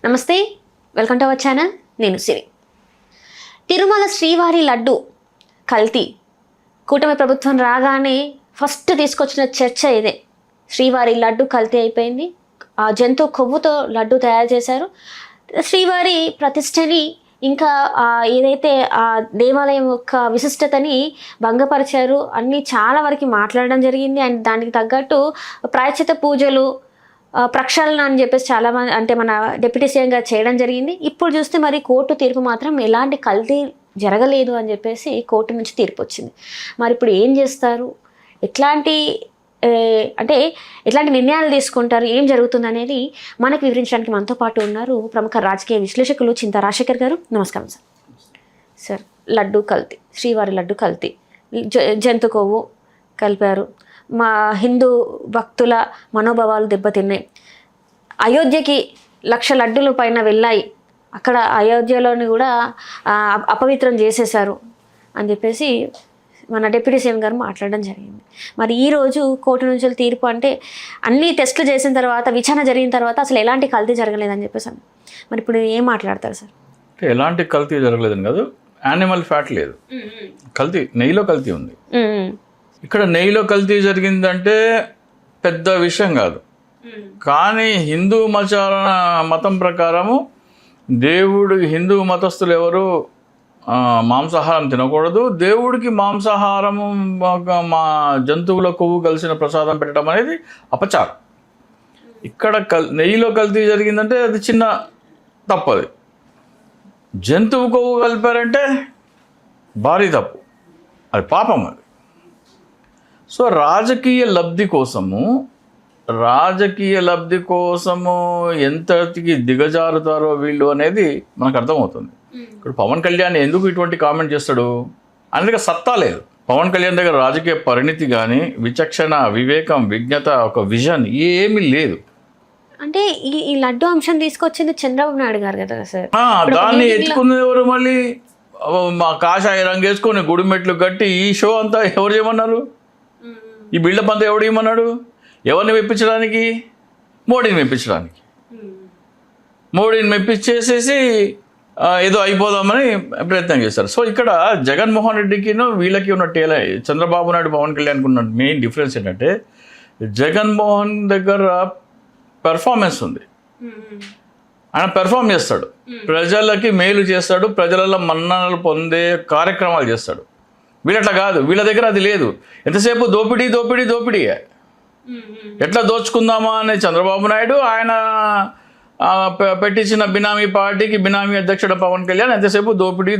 నమస్తే, welcome to our channel. నేను సిరి. తిరుమల శ్రీవారి లడ్డు కల్తీ కూటమి ప్రభుత్వం రాగానే ఫస్ట్ తీసుకొచ్చిన చర్చ ఇదే. శ్రీవారి లడ్డు కల్తీ అయిపోయింది. ఆ జంతు కొవ్వుతో లడ్డు తయారు చేశారు. శ్రీవారి ప్రతిష్టని ఇంకా ఏదైతే ఆ దేవాలయం యొక్క విశిష్టతని భంగపరిచారు అన్నీ చాలా వరకు మాట్లాడడం జరిగింది. అండ్ దానికి తగ్గట్టు ప్రాయశ్చిత పూజలు ప్రక్షాళన అని చెప్పేసి చాలామంది అంటే మన డిప్యూటీ సీఎం గారు చేయడం జరిగింది. ఇప్పుడు చూస్తే మరి కోర్టు తీర్పు మాత్రం ఎలాంటి కల్తీ జరగలేదు అని చెప్పేసి కోర్టు నుంచి తీర్పు వచ్చింది. మరి ఇప్పుడు ఏం చేస్తారు, ఎట్లాంటి నిర్ణయాలు తీసుకుంటారు, ఏం జరుగుతుంది అనేది మనకు వివరించడానికి మనతో పాటు ఉన్నారు ప్రముఖ రాజకీయ విశ్లేషకులు చింతా రాజశేఖర్ గారు. నమస్కారం సార్. సార్, లడ్డు కల్తీ, శ్రీవారి లడ్డు కల్తీ, జంతు కొవ్వు కలిపారు, మా హిందూ భక్తుల మనోభావాలు దెబ్బతిన్నాయి. అయోధ్యకి 1,00,000 లడ్డుల పైన వెళ్ళాయి, అక్కడ అయోధ్యలోని కూడా అపవిత్రం చేసేశారు అని చెప్పేసి మన డిప్యూటీ సీఎం గారు మాట్లాడడం జరిగింది. మరి ఈరోజు కోర్టు నుంచి తీర్పు అంటే అన్ని టెస్టులు చేసిన తర్వాత, విచారణ జరిగిన తర్వాత అసలు ఎలాంటి కల్తీ జరగలేదని చెప్పేసి మరి ఇప్పుడు ఏం మాట్లాడతారు సార్? ఎలాంటి కల్తీ జరగలేదని కాదు, యానిమల్ ఫ్యాట్ లేదు, కల్తీ నెయ్యిలో కల్తీ ఉంది. ఇక్కడ నెయ్యిలో కల్తీ జరిగిందంటే పెద్ద విషయం కాదు, కానీ హిందూ మతం ప్రకారము హిందూ మతస్థులు ఎవరు మాంసాహారం తినకూడదు. దేవుడికి మాంసాహారము మా జంతువుల కొవ్వు కలిసిన ప్రసాదం పెట్టడం అనేది అపచారం. ఇక్కడ నెయ్యిలో కల్తీ జరిగిందంటే అది చిన్న తప్పది. జంతువు కొవ్వు కలిపారంటే భారీ తప్పు, అది పాపం. అది సో రాజకీయ లబ్ధి కోసము ఎంతటికి దిగజారుతారో వీళ్ళు అనేది మనకు అర్థమవుతుంది. ఇప్పుడు పవన్ కళ్యాణ్ ఎందుకు ఇటువంటి కామెంట్ చేస్తాడు అనేది సత్తా లేదు. పవన్ కళ్యాణ్ దగ్గర రాజకీయ పరిణితి కానీ, విచక్షణ, వివేకం, విజ్ఞత, ఒక విజన్ ఏమీ లేదు. అంటే ఈ లడ్డు అంశం తీసుకొచ్చింది చంద్రబాబు నాయుడు గారు కదా సార్. దాన్ని ఎత్తుకున్నది ఎవరు? మళ్ళీ మా కాషాయ రంగు వేసుకొని గుడిమెట్లు కట్టి ఈ షో అంతా ఎవరు చేయమన్నారు? ఈ బిల్డప్ అంతా ఎవడు ఇవ్వమన్నాడు? ఎవరిని మెప్పించడానికి? మోడీని మెప్పించడానికి. మోడీని మెప్పించేసేసి ఏదో అయిపోదామని ప్రయత్నం చేస్తారు. సో ఇక్కడ జగన్మోహన్ రెడ్డికిను వీళ్ళకి ఉన్న చంద్రబాబు నాయుడు, పవన్ కళ్యాణ్కి ఉన్న మెయిన్ డిఫరెన్స్ ఏంటంటే జగన్మోహన్ దగ్గర పెర్ఫార్మెన్స్ ఉంది. ఆయన పెర్ఫామ్ చేస్తాడు, ప్రజలకి మేలు చేస్తాడు, ప్రజలలో మన్ననలు పొందే కార్యక్రమాలు చేస్తాడు. వీళ్ళట్లా కాదు, వీళ్ళ దగ్గర అది లేదు. ఎంతసేపు దోపిడీ. ఎట్లా దోచుకుందామా అనే చంద్రబాబు నాయుడు, ఆయన పెట్టించిన బినామీ పార్టీకి బినామీ అధ్యక్షుడు పవన్ కళ్యాణ్ ఎంతసేపు దోపిడీ.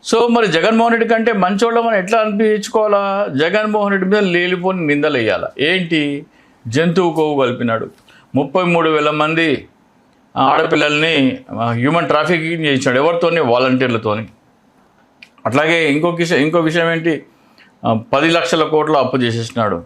సో మరి జగన్మోహన్ రెడ్డి కంటే మంచోళ్ళం అని ఎట్లా అనిపించుకోవాలా? జగన్మోహన్ రెడ్డి మీద లేనిపోని నిందలు వేయాలి. ఏంటి? జంతువు కొవ్వు కలిపినాడు, 33,000 మంది ఆడపిల్లల్ని హ్యూమన్ ట్రాఫికింగ్ చేయించాడు. ఎవరితోని? వాలంటీర్లతోని. అట్లాగే ఇంకో విషయం ఏంటి? 10 లక్షల కోట్ల అప్పు చేసేసినాడు.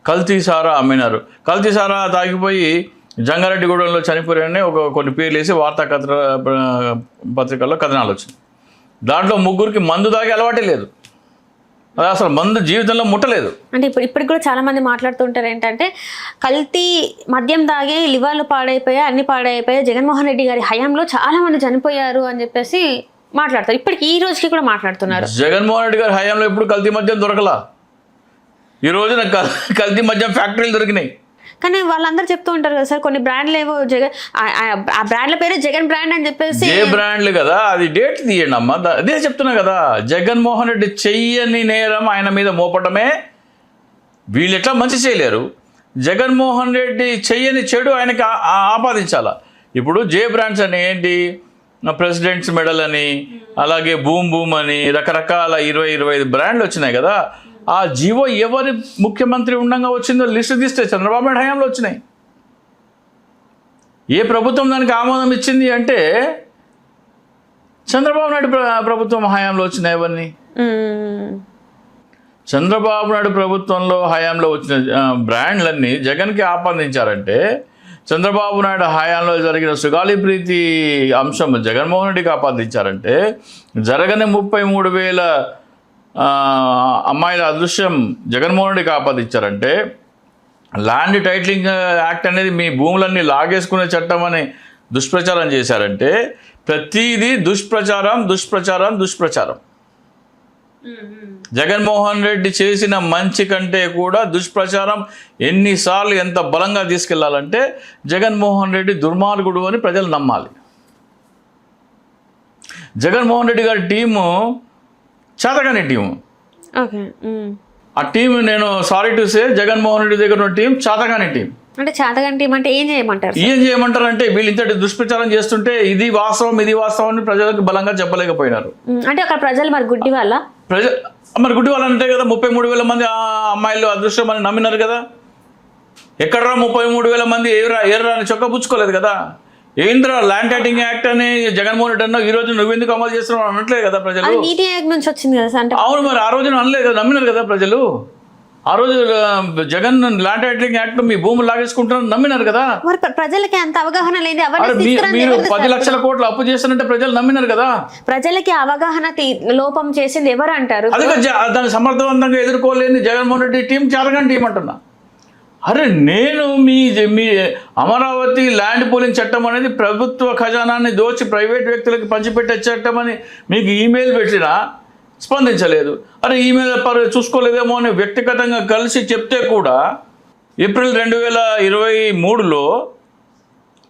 కల్తీ సారా అమ్మినారు. కల్తీ సారా తాగిపోయి జంగారెడ్డిగూడెంలో చనిపోయారని కొన్ని పేర్లు వేసి వార్తా పత్రికల్లో కథనాలు వచ్చినాయి. దాంట్లో 3 మందు తాగే అలవాటే లేదు, అది అసలు మందు జీవితంలో ముట్టలేదు. అంటే ఇప్పటికి కూడా చాలా మంది మాట్లాడుతుంటారు ఏంటంటే కల్తీ మద్యం తాగే లివర్లు పాడైపోయాయి, అన్ని పాడైపోయాయి, జగన్మోహన్ రెడ్డి గారి హయాంలో చాలా మంది చనిపోయారు అని చెప్పేసి మాట్లాడతారు. ఇప్పటికి ఈ రోజుకి కూడా మాట్లాడుతున్నారు. జగన్మోహన్ రెడ్డి గారి హయాంలో ఎప్పుడు కల్తీ మద్యం దొరకలా. ఈ రోజున కల్తీ మద్యం ఫ్యాక్టరీలు దొరికినాయి. కానీ వాళ్ళందరూ చెప్తూ ఉంటారు కదా సార్, కొన్ని బ్రాండ్లు ఏవో ఆ బ్రాండ్ల పేరు జగన్ బ్రాండ్ అని చెప్పేసి. ఏ బ్రాండ్లు కదా, అది డేట్ తీయండి అమ్మా. అదే చెప్తున్నా కదా, జగన్మోహన్ రెడ్డి చెయ్యని నేరం ఆయన మీద మోపటమే. వీళ్ళు ఎట్లా మంచి చేయలేరు. జగన్మోహన్ రెడ్డి చెయ్యని చెడు ఆయనకి ఆపాదించాలా. ఇప్పుడు జే బ్రాండ్స్ అని ఏంటి? ప్రెసిడెంట్స్ మెడల్ అని, అలాగే బూమ్ అని రకరకాల 20-25 బ్రాండ్లు వచ్చినాయి కదా. ఆ జీవో ఎవరి ముఖ్యమంత్రి ఉండగా వచ్చిందో లిస్టు తీస్తే చంద్రబాబు నాయుడు హయాంలో వచ్చినాయి. ఏ ప్రభుత్వం దానికి ఆమోదం ఇచ్చింది అంటే చంద్రబాబు నాయుడు ప్రభుత్వం హయాంలో వచ్చినాయి. అవన్నీ చంద్రబాబు నాయుడు ప్రభుత్వంలో హయాంలో వచ్చిన బ్రాండ్లన్నీ జగన్కి ఆపాదించారంటే చంద్రబాబు నాయుడు హయాంలో జరిగిన సుగాలి ప్రీతి అంశం జగన్మోహన్ రెడ్డికి ఆపాదించారంటే జరగని 33,000 అమ్మాయిల అదృశ్యం జగన్మోహన్ రెడ్డికి ఆపాదించారంటే ల్యాండ్ టైటిలింగ్ యాక్ట్ అనేది మీ భూములన్నీ లాగేసుకునే చట్టం అని దుష్ప్రచారం చేశారంటే ప్రతిదీ దుష్ప్రచారం దుష్ప్రచారం దుష్ప్రచారం. జగన్మోహన్ రెడ్డి చేసిన మంచి కంటే కూడా దుష్ప్రచారం ఎన్నిసార్లు ఎంత బలంగా తీసుకెళ్లాలంటే జగన్మోహన్ రెడ్డి దుర్మార్గుడు అని ప్రజలు నమ్మాలి. జగన్మోహన్ రెడ్డి గారి టీము చేతగాని టీము. ఆ టీం నేను sorry to say Jaganmohan Reddy దగ్గర ఉన్న టీం చేతగాని టీం. అంటే చేతగాని టీం అంటే ఏం చేయమంటారు? ఏం చేయమంటారు అంటే వీళ్ళు ఇంతటి దుష్ప్రచారం చేస్తుంటే ఇది వాస్తవం ఇది వాస్తవం అని ప్రజలకు బలంగా చెప్పలేకపోయినారు. అంటే అక్కడ ప్రజలు మరి గుడ్డి వాళ్ళ మరి గుడ్డి వాళ్ళు అంటే కదా 33,000 మంది అమ్మాయిలు అదృష్టం అని నమ్మినారు కదా. ఎక్కడరా 33,000 మంది ఏర్రా అని చొక్కా పుచ్చుకోలేదు కదా. ఏంద్రా ల్యాండ్ టైటిలింగ్ యాక్ట్ అని జగన్మోహన్ రెడ్డి అన్నావు, ఈ రోజు నువ్వెందుకు అమలు చేస్తున్నావు అనట్లేదు కదా ప్రజలు. నీతి ఆయోగ్ నుంచి వచ్చింది కదా సార్. అవును, మరి ఆ రోజున అనలేదు కదా, నమ్మినారు కదా ప్రజలు. ఆ రోజు జగన్ ల్యాండ్ టైటిలింగ్ యాక్ట్ మీ భూములు లాగేసుకుంటారని నమ్మినారు కదా. మరి ప్రజలకి అంత అవగాహన లేదు. మీరు 10 లక్షల కోట్లు అప్పు చేస్తారంటే ప్రజలు నమ్మినారు కదా. ప్రజలకి అవగాహన లోపం చేసింది ఎవరు అంటారు? అదే దాన్ని సమర్థవంతంగా ఎదుర్కోలేని జగన్మోహన్ రెడ్డి టీం చేతగాని టీం అంటున్నా. అరే నేను మీ అమరావతి ల్యాండ్ పూలింగ్ చట్టం అనేది ప్రభుత్వ ఖజానాన్ని దోచి ప్రైవేట్ వ్యక్తులకు పంచిపెట్టే చట్టం అని మీకు ఈమెయిల్ పెట్టినా స్పందించలేదు. అరే ఈమెయిల్ చూసుకోలేదేమో అని వ్యక్తిగతంగా కలిసి చెప్తే కూడా ఏప్రిల్ 2023లో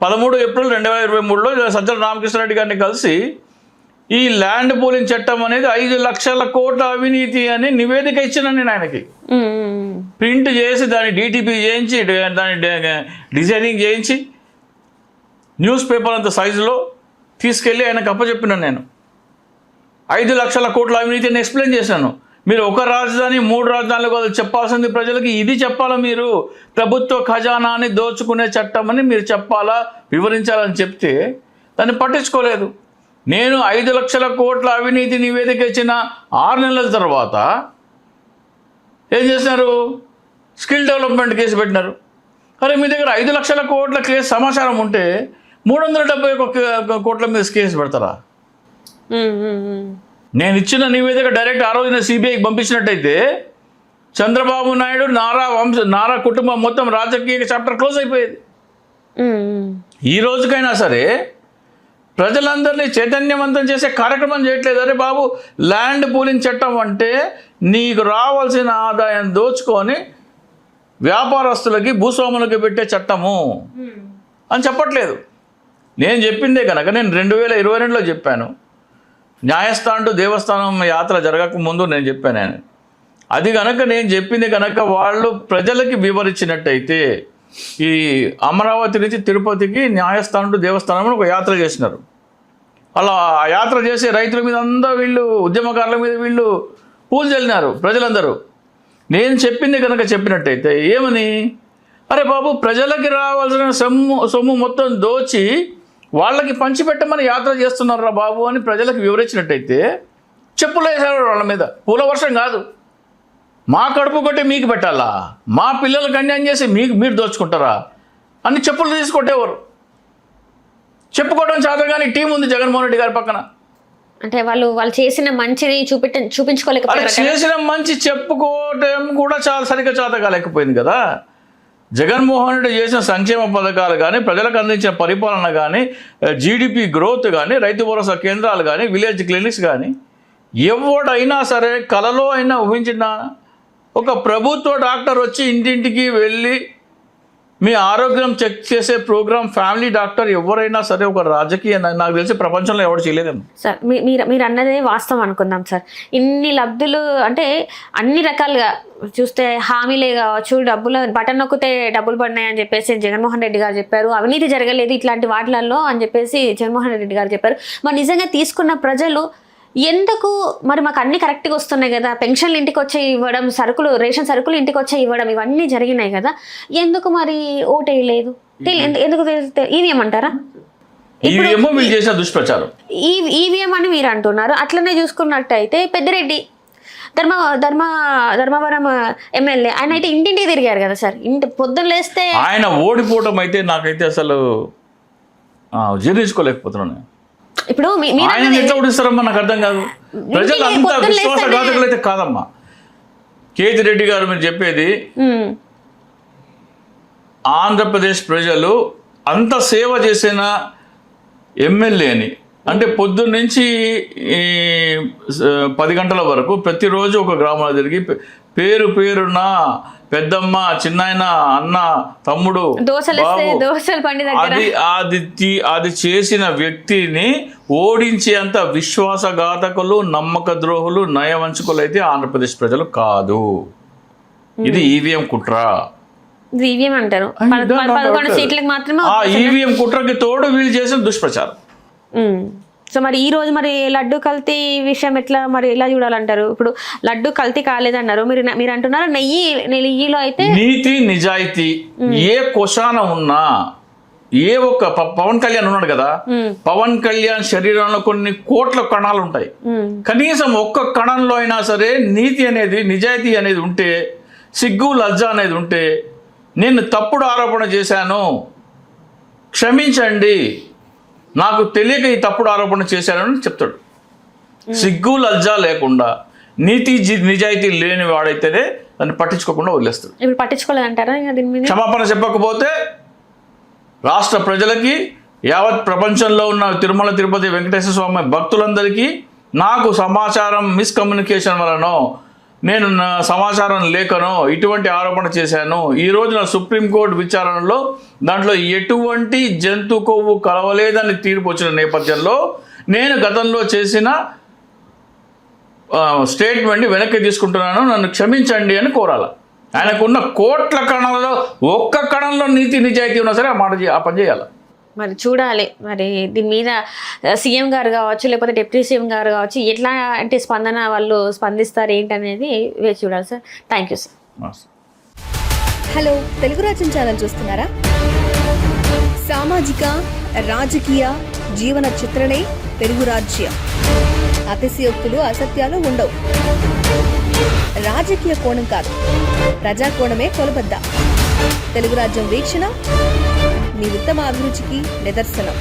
13 ఏప్రిల్ 2023లో సజ్జల రామకృష్ణారెడ్డి గారిని కలిసి ఈ ల్యాండ్ పూలింగ్ చట్టం అనేది 5 లక్షల కోట్ల అవినీతి అని నివేదిక ఇచ్చిన నేను ఆయనకి. ప్రింట్ చేసి దాన్ని డిటిపి చేయించి దాన్ని డిజైనింగ్ చేయించి న్యూస్ పేపర్ అంత సైజులో తీసుకెళ్ళి ఆయనకు అప్పచెప్పినాను నేను. 5 లక్షల కోట్ల అవినీతి అని ఎక్స్ప్లెయిన్ చేశాను. మీరు ఒక రాజధాని 3 రాజధానులు కాదు చెప్పాల్సింది ప్రజలకి, ఇది చెప్పాలా మీరు. ప్రభుత్వ ఖజానాన్ని దోచుకునే చట్టం అని మీరు చెప్పాలా, వివరించాలని చెప్తే దాన్ని పట్టించుకోలేదు. నేను 5 లక్షల కోట్ల అవినీతి నివేదిక ఇచ్చిన 6 నెలల తర్వాత ఏం చేసినారు, స్కిల్ డెవలప్మెంట్ కేసు పెట్టినారు. అరే మీ దగ్గర 5 లక్షల కోట్ల కేసు సమాచారం ఉంటే 371 కోట్ల మీద కేసు పెడతారా? నేను ఇచ్చిన నివేదిక డైరెక్ట్ ఆ రోజున సిబిఐకి పంపించినట్టయితే చంద్రబాబు నాయుడు నారా కుటుంబం మొత్తం రాజకీయ చాప్టర్ క్లోజ్ అయిపోయేది. ఈ రోజుకైనా సరే ప్రజలందరినీ చైతన్యవంతం చేసే కార్యక్రమం చేయట్లేదు. అరే బాబు, ల్యాండ్ పూలింగ్ చట్టం అంటే నీకు రావాల్సిన ఆదాయం దోచుకొని వ్యాపారస్తులకి భూస్వాములకి పెట్టే చట్టము అని చెప్పట్లేదు. నేను చెప్పిందే కనుక నేను 2022లో చెప్పాను. న్యాయస్థానం టు దేవస్థానం యాత్ర జరగక ముందు నేను చెప్పాను ఆయన. అది కనుక నేను చెప్పింది కనుక వాళ్ళు ప్రజలకి వివరించినట్టయితే ఈ అమరావతి నుంచి తిరుపతికి న్యాయస్థానం టు దేవస్థానం ఒక యాత్ర చేసినారు. అలా ఆ యాత్ర చేసే రైతుల మీద అంతా వీళ్ళు, ఉద్యమకారుల మీద వీళ్ళు పూలు చల్లినారు ప్రజలందరూ. నేను చెప్పింది కనుక చెప్పినట్టయితే ఏమని, అరే బాబు ప్రజలకి రావాల్సిన సొమ్ము మొత్తం దోచి వాళ్ళకి పంచిపెట్టమని యాత్ర చేస్తున్నారా బాబు అని ప్రజలకు వివరించినట్టయితే చెప్పులు వేసారు వాళ్ళ మీద. పూల వర్షం కాదు, మా కడుపు కొట్టి మీకు పెట్టాలా, మా పిల్లలకు అన్యాయం చేసి మీరు దోచుకుంటారా అని చెప్పులు తీసుకొట్టేవారు. చెప్పుకోవడం చేత కానీ టీం ఉంది జగన్మోహన్ రెడ్డి గారి పక్కన. అంటే వాళ్ళు చేసిన మంచిని చూపించుకోలేకపోయారు. చేసిన మంచి చెప్పుకోవటం కూడా చాలా సరిగ్గా చేత కాలేకపోయింది కదా. జగన్మోహన్ రెడ్డి చేసిన సంక్షేమ పథకాలు కానీ, ప్రజలకు అందించిన పరిపాలన కానీ, జీడిపి గ్రోత్ కానీ, రైతు భరోసా కేంద్రాలు కానీ, విలేజ్ క్లినిక్స్ కానీ ఎవడైనా సరే కలలో అయినా ఊహించిన ఒక ప్రభుత్వ డాక్టర్ వచ్చి ఇంటింటికి వెళ్ళి మీ ఆరోగ్యం చెక్ చేసే ప్రోగ్రామ్ ఫ్యామిలీ డాక్టర్ ఎవరైనా సరే ఒక రాజకీయ, నాకు తెలిసి ప్రపంచంలో ఎవరు చేయలేదేమో. సార్ మీరు అన్నదే వాస్తవం అనుకుందాం సార్. ఇన్ని లబ్ధులు అంటే అన్ని రకాలుగా చూస్తే హామీలే కావచ్చు, డబ్బులు బటన్ నొక్కితే డబ్బులు పడినాయి అని చెప్పేసి జగన్మోహన్ రెడ్డి గారు చెప్పారు. అవినీతి జరగలేదు ఇట్లాంటి వాటిలలో అని చెప్పేసి జగన్మోహన్ రెడ్డి గారు చెప్పారు. మరి నిజంగా తీసుకున్న ప్రజలు ఎందుకు మరి మాకు అన్ని కరెక్ట్గా వస్తున్నాయి కదా, పెన్షన్లు ఇంటికి వచ్చి ఇవ్వడం, రేషన్ సరుకులు ఇంటికి వచ్చి ఇవ్వడం, ఇవన్నీ జరిగినాయి కదా, ఎందుకు మరి ఓటేయలేదు? ఎందుకు ఈవీఎం అంటారా? ఈవీఎం అని మీరు అంటున్నారు. అట్లనే చూసుకున్నట్టయితే పెద్దిరెడ్డి ధర్మవరం ఎమ్మెల్యే ఆయన అయితే ఇంటింటికి తిరిగారు కదా సార్. పొద్దున్న లేస్తే ఆయన ఓడిపోవడం అయితే నాకైతే అసలు జీర్ణించుకోలేకపోతున్నాను. ఇప్పుడు ఆయన ఎట్లా ఓడిస్తారమ్మా నాకు అర్థం కాదు. ప్రజలు అంత విశ్వాసఘాతకులు అయితే కాదమ్మా. కేతిరెడ్డి గారు మీరు చెప్పేది ఆంధ్రప్రదేశ్ ప్రజలు అంత సేవ చేసిన ఎమ్మెల్యేని, అంటే పొద్దున్నుంచి 10 గంటల వరకు ప్రతిరోజు ఒక గ్రామంలో తిరిగి పేరు పేరున పెద్దమ్మ, చిన్నాయన, అన్న, తమ్ముడు, అది చేసిన వ్యక్తిని ఓడించేంత విశ్వాసఘాతకులు, నమ్మక ద్రోహులు, నయవంచకులు అయితే ఆంధ్రప్రదేశ్ ప్రజలు కాదు. ఇది ఈవీఎం కుట్ర. ఈవీఎం అంటారు. 11 సీట్లకు మాత్రమే ఆ ఈవీఎం కుట్రకి తోడు వీళ్ళు చేసిన దుష్ప్రచారం. సో మరి ఈ రోజు మరి లడ్డు కల్తీ విషయం ఎట్లా మరి ఎలా చూడాలంటారు? ఇప్పుడు లడ్డు కల్తీ కాలేదన్నారు, మీరు అంటున్నారు నెయ్యిలో అయితే నీతి నిజాయితీ ఏ కొశాన ఉన్నా, ఏ ఒక్క పవన్ కళ్యాణ్ ఉన్నాడు కదా, పవన్ కళ్యాణ్ శరీరంలో కొన్ని కోట్ల కణాలు ఉంటాయి. కనీసం ఒక్క కణంలో అయినా సరే నీతి అనేది, నిజాయితీ అనేది ఉంటే, సిగ్గు లజ్జ అనేది ఉంటే, నేను తప్పుడు ఆరోపణ చేశాను, క్షమించండి, నాకు తెలియక ఈ తప్పుడు ఆరోపణ చేశానని చెప్తాడు. సిగ్గు లజ్జ లేకుండా, నీతి నిజాయితీ లేని వాడైతేనే దాన్ని పట్టించుకోకుండా వదిలేస్తాడు. ఇప్పుడు పట్టించుకోలేదంటారా? క్షమాపణ చెప్పకపోతే రాష్ట్ర ప్రజలకి, యావత్ ప్రపంచంలో ఉన్న తిరుమల తిరుపతి వెంకటేశ్వర స్వామి భక్తులందరికీ, నాకు సమాచారం మిస్కమ్యూనికేషన్ వలనో, నేను సమాచారం లేకనో ఇటువంటి ఆరోపణ చేశాను. ఈ రోజున సుప్రీంకోర్టు విచారణలో దాంట్లో ఎటువంటి జంతు కొవ్వు కలవలేదని తీర్పు వచ్చిన నేపథ్యంలో నేను గతంలో చేసిన స్టేట్మెంట్ని వెనక్కి తీసుకుంటున్నాను, నన్ను క్షమించండి అని కోరాలి. ఆయనకున్న కోట్ల కణాలలో ఒక్క కణంలో నీతి నిజాయితీ ఉన్నా సరే ఆ పని చేయాలి. మరి చూడాలి మరి దీని మీద సీఎం గారు కావచ్చు, లేకపోతే డిప్యూటీ సీఎం గారు కావచ్చు, ఎట్లాంటి స్పందన వాళ్ళు స్పందిస్తారు ఏంటనేది వేచి చూడాలి sir. Thank you sir. Hello, Telugu రాజ్యం ఛానల్ చూస్తున్నారా? సామాజిక, రాజకీయ, జీవన చిత్రణే తెలుగు రాజ్యం. అతిశయోక్తులు, అసత్యాలు ఉండవు. రాజకీయ కోణం కాదు, ప్రజా కోణమే కొలబద్ద. తెలుగు రాజ్యం వీక్షణ మీ ఉత్తమ అభిరుచికి నిదర్శనం.